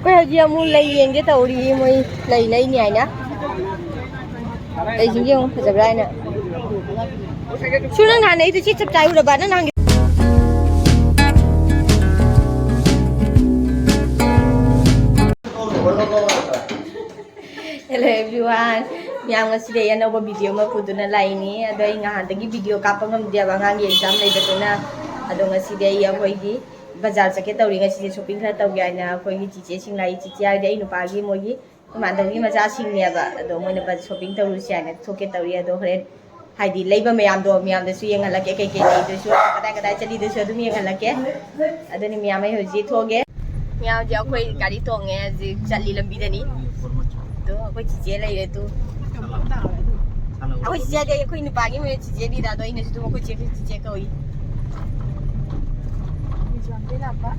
Quay hậu giờ mua lấy yên cái tàu đi mới lấy nhảy nè lấy gì không phải ra nè chú nó ngàn ấy tôi chỉ chụp trái rồi bạn nó năng hello everyone yang ngasih dia nova video mah kudu na lain ni ada yang hantar video kapal ngam dia bang ang exam lagi betul na ada ngasih dia yang hoiga बाजार चके तौरी ngasi shopping खरा तौ गायना कोई चिचे सिंग लाई चिचे आदि आई नुपागी मोगी मानदगी मजा सिंगनेबा अदो मोने बा shopping तौरु सियाने थोके तौरी अदो हरेन हाइदि लेबा मयाम दसु येंगलके के दसु कदाय कदाय चली दसु अदुम येंगलके अदनि मयाम है होजि थोगे मयाम जे अखोई गाड़ी तोंगे जि चली लंबी दनी तो अखोई चिचे लैरे तु अखोई चिचे दे अखोई नुपागी मे चिचे दी दा दो इने सु अखोई चिचे कई Apa?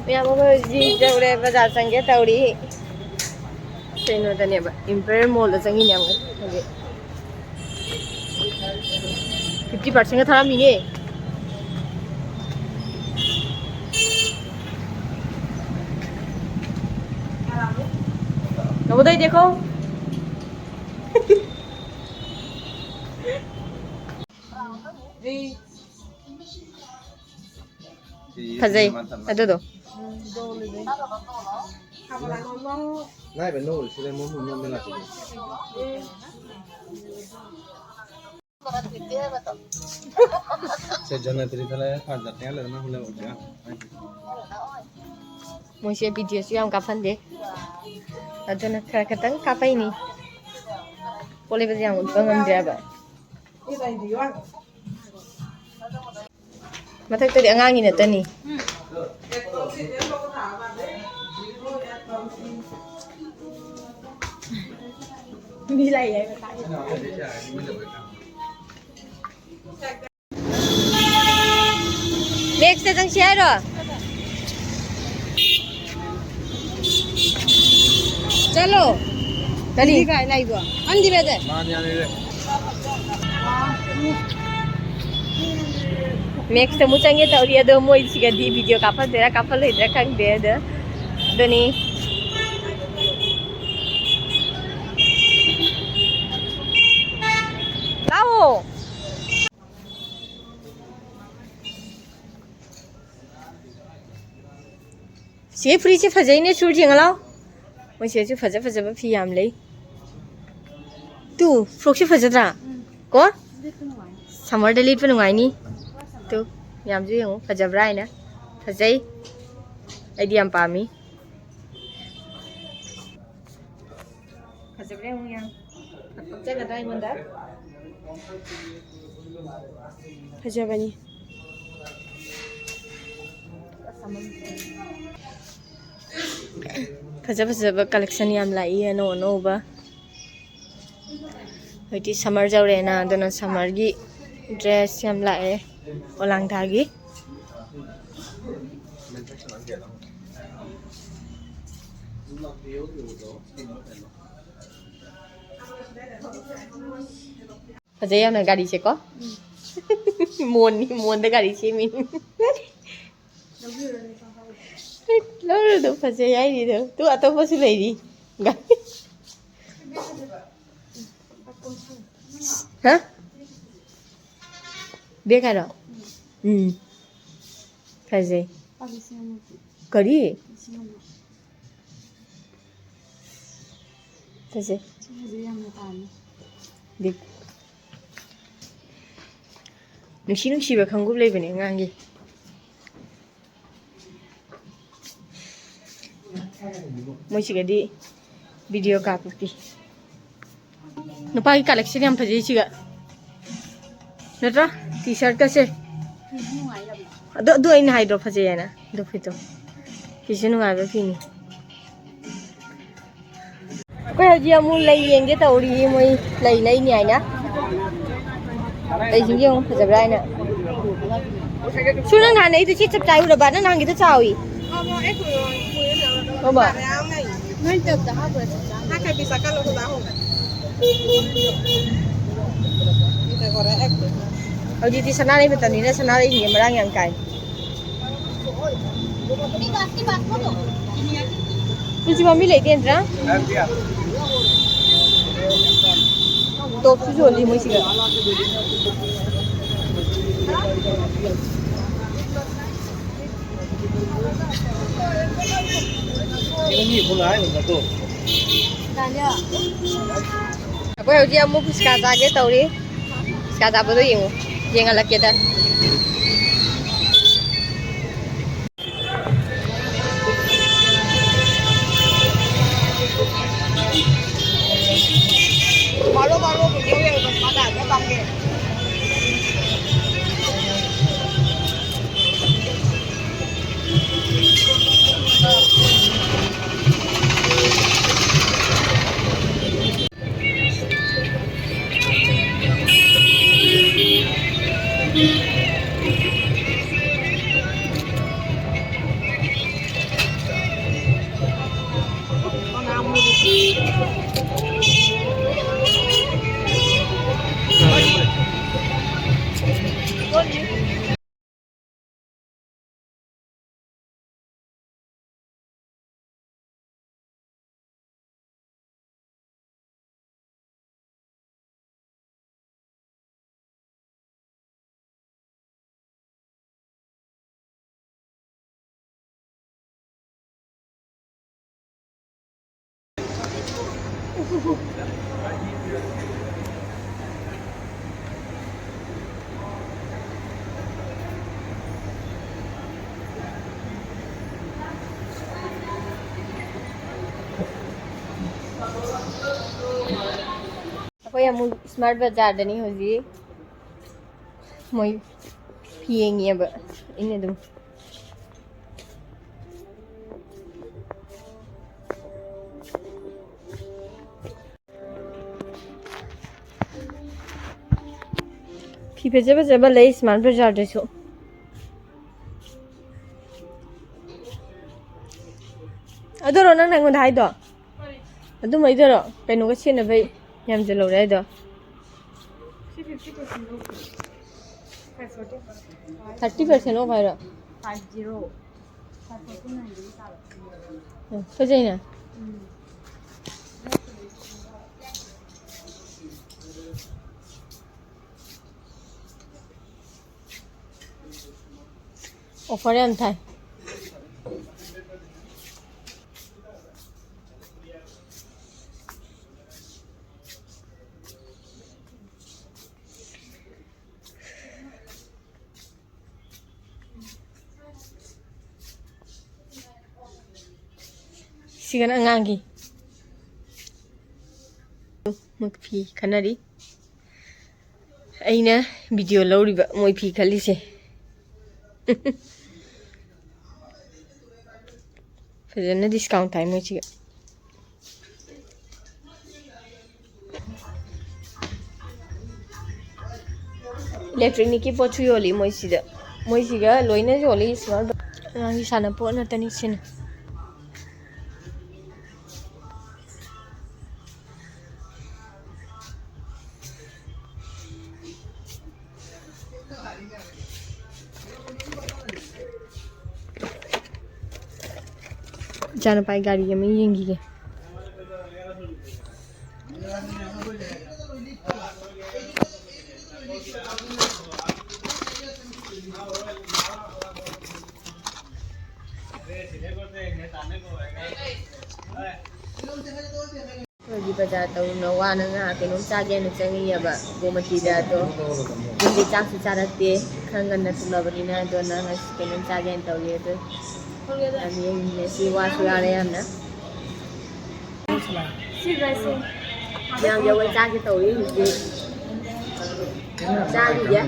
Yang mau di jauh le bazar sange tauri, saya nu tanya ba, Imperial Mall le sange yang ni. 50% का था मीने नवोदय देखो फजई अदो दो नहीं बनो इसलिए मुंह में मिला Sejauh nanti kita fajarnya lama mulai udah. Mau share video sih yang kapan deh? Ada nak kadang kapan ini? Boleh berjam bangun dia apa? Mata tadi angin itu nih. Bila ya? Next datang siapa? Chalo. Tadi kan naik gua. Andi beda. Mana ni? Next temu canggih tahu dia ada mau isi di video kapal itu kan dia ada. Doni. Tahu. Chị free chứ phải giấy nè chụp chuyện nào? Mình sẽ chụp phải phi làm lấy. Tu, frog chứ phải ra. Có? Summer delete bên ngoài ni. Tu, làm gì không? Phải ra nè. Phải giấy. Ai đi làm pa mi? Phải ra không nha? Chắc là đây mình đã. Phải ra bên ni. Fajar collection yam lai no ba hoti summer jaure na dona summer gi dress yam lai olang thagi fajar yam na gari che ko mon de gari che min Lalu tu pasal yang ini tu, tu atau pasal lagi, enggak? Hah? Dia kan? Pasal. Kari? Pasal. Dik. Nusi berkanggup lagi ni, ngangi. Mochi video kaputi. Nupai collection yang fajar juga. Natra t-shirt kasih. Dua ini hydro fajar ya na. Dua itu. Kisah nungai begini. Kau hanya mulai yang dia tahu dia mulai ni aja. Lagi yang fajar berani. Su nang nanay itu cicip cai udah bana nang gitu cawi. Coba. Bisa kalau tahu. Kita korek. Kalau di sana nih betul ini sana ini merang yang kain. Kunci mami lagi entra? Top tu jual lima sih kan? Ini mulai enggak tuh? Tanya. Apa yang dia mau sekarang aja tahu ni? Sekarang apa tu yang jangan lagi dah. Baru-baru video yang pada ada bangke. Ako yung smart bazaar dani hoji. Moi piyengi ba? Ini dum. Pi bazaar lay smart bazaar deso. Adoro nang nang ngai do. Adu mai doro. Kainu ka china bai yam jalo rai do. 30% off है 50. सही ना offer है था sigan angangi mukpi kanari aina video lauriba moi phi khalise fazana discount time moi chiga electronic ki pochu yoli moi siga loina yoli smart angangi sana po na tani sina जाना पाए गाड़ी में यंगी के lagi pada tahu nawa nanga kenom saja nu changi ya ba gomati da to hindi chak su charate khangan na tulabarina do na kenom saja en tahu ye to ani ne si wa su ya le yam na si ba si yang yo wai chak ki tahu ye ji chak ji ya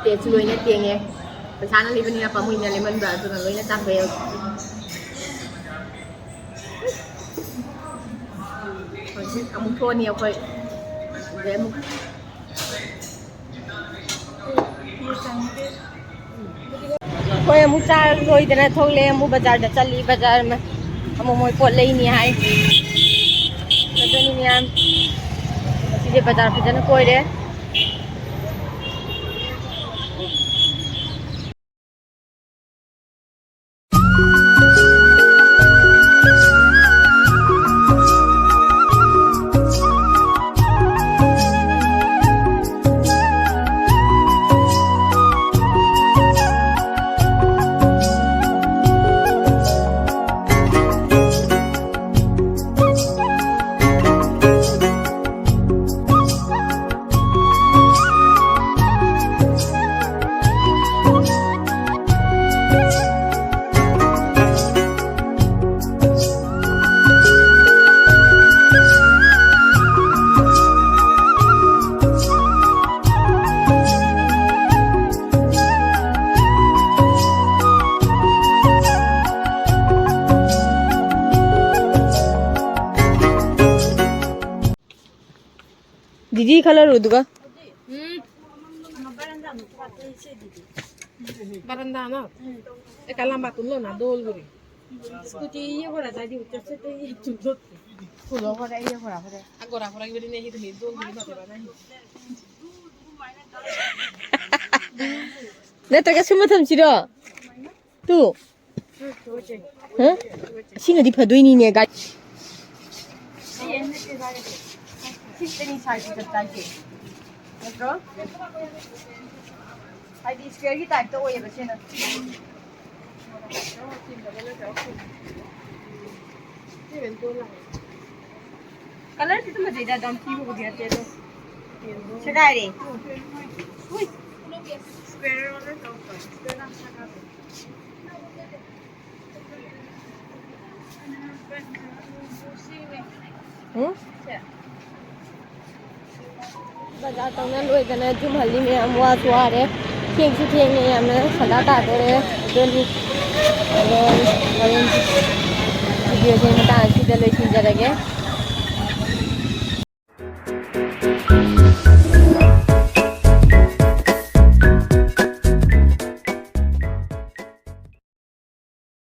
ꯄ꯭ꯂꯦꯠꯁꯨ ꯂꯣꯏꯅ ꯇꯦꯡꯉꯦ ꯄꯩꯁꯥꯅ ꯂꯩꯕꯅꯤꯅ ꯄꯥꯝꯃꯨꯏꯅ ꯂꯩꯃꯟꯕ ꯑꯗꯨꯅ ꯂꯣꯏꯅ ꯇꯥꯊꯣꯛꯑꯦ ꯍꯧꯖꯤꯛ ꯑꯃꯨꯛ ꯊꯣꯛꯑꯅꯤ ꯑꯩꯈꯣꯏ ꯑꯗꯩ ꯑꯃꯨꯛ ꯑꯩꯈꯣꯏ ꯑꯃꯨꯛ ꯆꯥꯔ ꯂꯣꯏꯗꯅ ꯊꯣꯛꯂꯛꯑꯦ ꯑꯃꯨꯛ ꯕꯖꯥꯔꯗ ꯆꯠꯂꯤ ꯕꯖꯥꯔ ꯑꯃꯨꯛ ꯃꯣꯏ ꯄꯣꯠ ꯂꯩꯅꯤ ꯍꯥꯏ ꯑꯗꯨꯅꯤ ꯃꯌꯥꯝ ꯉꯁꯤꯁꯦ ꯕꯖꯥꯔ ꯐꯖꯅ ꯀꯣꯏꯔꯦ दीदी colour उदगा Baranda na. Kalam batun lo na dol guri. Scooty ye hora jadi ucap se te tudot. फूलों को रही है फरा फरा Agora hora guri ne hi to hi dol guri na te bana hi. नहीं तो कैसे मत हम चिरो तू हाँ सिंह दी फदुई नहीं ने गाड़ी सिंह नहीं साइड से जाते मतलब हाइडी स्क्वायर की टाइप तो वो ये बच्चे ना कलर कितना मजेदार दम की वो दिया तेरे चकाई रे Square order to. Square na sa ka. बाजार तौना लोइदना जुम हल्ली में हम वा सुआरे थेंगसु थेंगने हमने सदा तादोरे दोनी वीडियो से मता आसी दे लोइसिन जरगे